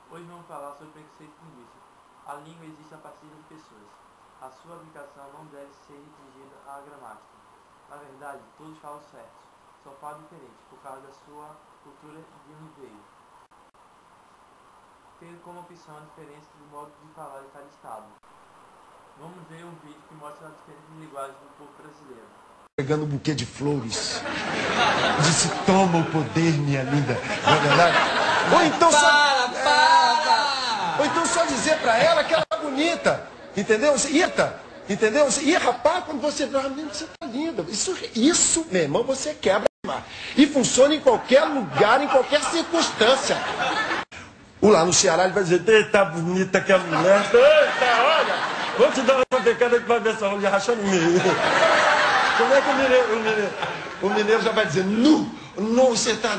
Hoje vamos falar sobre preconceito linguístico. A língua existe a partir de pessoas. A sua aplicação não deve ser restringida à gramática. Na verdade, todos falam certo, só falam diferente por causa da sua cultura de onde veio. Tendo como opção a diferença do modo de falar de cada estado. Vamos ver um vídeo que mostra a diferença de linguagem do povo brasileiro. Pegando um buquê de flores. Disse, toma o poder, minha linda. Não é verdade? Ou então Ou então só dizer pra ela que ela é bonita. Entendeu? Irta. Entendeu? E rapaz, quando você fala, você tá linda. Isso, meu irmão, você quebra. E funciona em qualquer lugar, em qualquer circunstância. O lá no Ceará ele vai dizer, eita, bonita que a mulher. Eita, olha, vou te dar uma pecada que vai ver essa olha rachando no meio. Como é que o mineiro já vai dizer, nu, você tá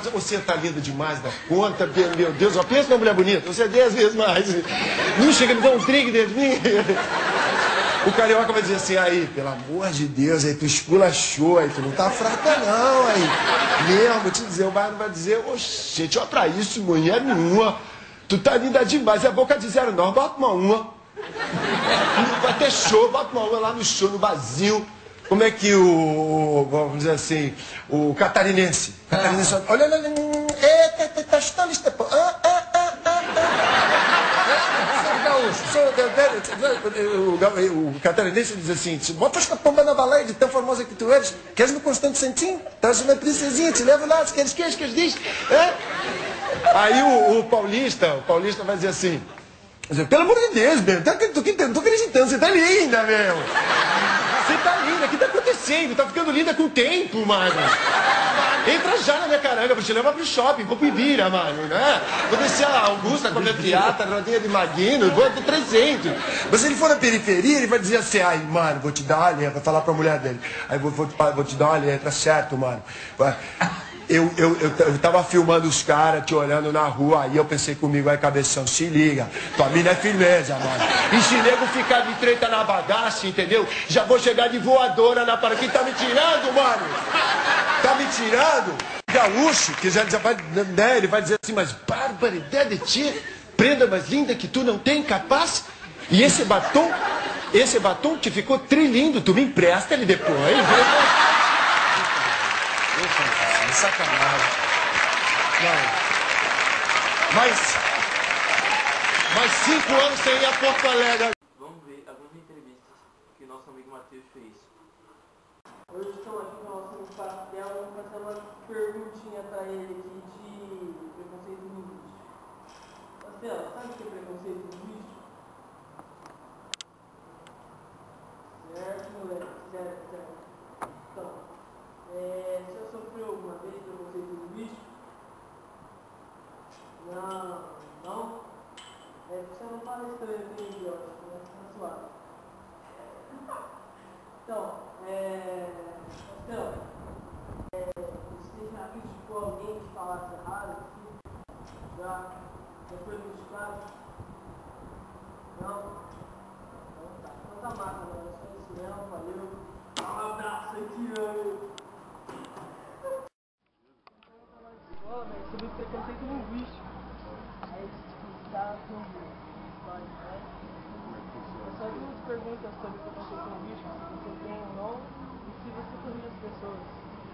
linda demais da conta, meu Deus, ó, pensa numa mulher bonita, você é 10 vezes mais. Não chega a me dar um trigo dentro de mim. O carioca vai dizer assim, aí, pelo amor de Deus, aí tu esculachou, aí tu não tá fraca não, aí. Mesmo, vou te dizer, o Baiano vai dizer, oxente, olha pra isso, mulher nenhuma. Tu tá linda demais, é boca de 09, bota uma. Vai ter show, bota uma lá no show, no barzinho. Como é que vamos dizer assim, o catarinense. Olha, tá chutando isso depois. O catarinense diz assim, bota esta pomba na baleia de tão famosa que tu eres. Queres no Constante Santinho? Estás uma princesinha, te levo lá, se queres, diz. Aí o paulista vai dizer assim, pelo amor de Deus, meu, tô acreditando, você tá linda, meu. Você tá linda, o que tá acontecendo? Tá ficando linda com o tempo, mano. Entra já na minha caranga, vou te levar pro shopping, vou pro Ibira, mano, né? Vou descer a Augusta, comer piata, rodinha de maguino, vou pro 300. Mas se ele for na periferia, ele vai dizer assim, ai, mano, vou te dar uma letra, vai falar pra mulher dele. Aí vou te dar uma letra, certo, mano? Eu tava filmando os caras, te olhando na rua, aí eu pensei comigo, aí cabeção, se liga, tua mina é firmeza, mano. E se nego ficar de treta na bagaça, entendeu? Já vou chegar de voadora na parada. Quem tá me tirando, mano? Tá me tirando? Gaúcho, que já vai, né, ele vai dizer assim, mas barbaridade de ti, prenda mais linda que tu não tem, capaz? E esse batom que ficou trilindo, tu me empresta ele depois, viu? Sacanagem. Não. Mais 5 anos sem ir a Porto Alegre. Vamos ver algumas entrevistas que o nosso amigo Matheus fez. Hoje estou aqui com o nosso amigo Pastel, vamos fazer uma perguntinha para ele aqui de preconceito linguístico. Pastel, sabe o que é preconceito linguístico? Certo, moleque, certo. Então, você já sofreu alguma vez preconceito linguístico? Não? Você não fala estranho, bem idiota, né? Tá suave. Então, você já criticou alguém que falasse errado? Já foi criticado? Não? Então tá massa, mano. É só isso mesmo, valeu. Um abraço aqui, meu. Sobre preconceito linguístico. Aí está com eu só vi umas perguntas sobre preconceito linguístico, se você tem ou não, e se você corrige as pessoas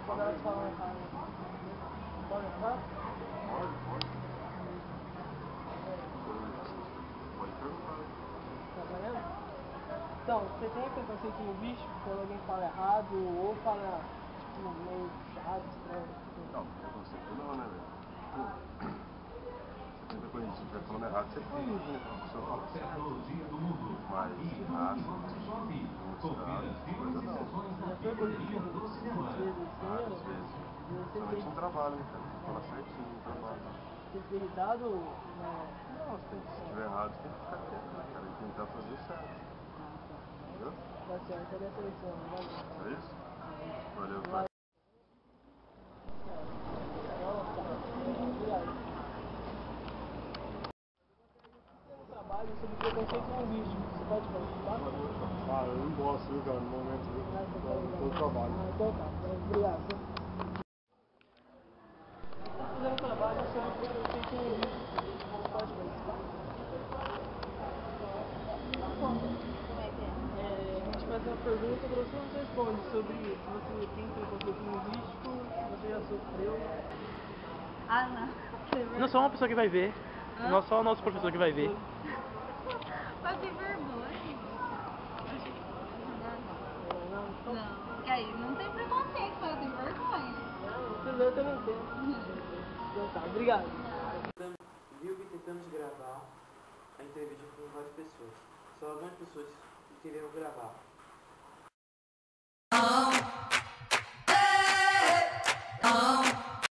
quando elas falam errado. Pode gravar? Pode. Tá valendo? Então, você tem preconceito linguístico quando alguém fala errado ou fala tipo, meio chato, estranho? Não, preconceito não, né, velho? Você tenta corrigir, se estiver falando errado, você corrige, né? A pessoa fala certo. Mas errado, coisa não. Já foi corrigido? Várias vezes. Somente no trabalho, né, cara? Fala certinho no trabalho. Você fica irritado? Não, se estiver errado, você tem que ficar quieto, né, cara? E tentar fazer o certo. Entendeu? Tá certo, cadê a seleção? É isso? Valeu, cara. Sobre preconceito linguístico, você pode participar? Eu não gosto, viu, cara, no momento do trabalho. Então tá, obrigado. Você está fazendo um trabalho sobre preconceito linguístico, você pode participar? pergunta pra você, você responde sobre se você tem preconceito linguístico, se você já sofreu. Ah, não. Não só uma pessoa que vai ver, não só o nosso professor que vai ver. Vai ter vergonha. Não, que aí não tem preconceito, mas eu tenho vergonha. Eu também tenho. Então tá, obrigado. Viu que tentamos gravar a entrevista com várias pessoas. Só algumas pessoas que queriam gravar.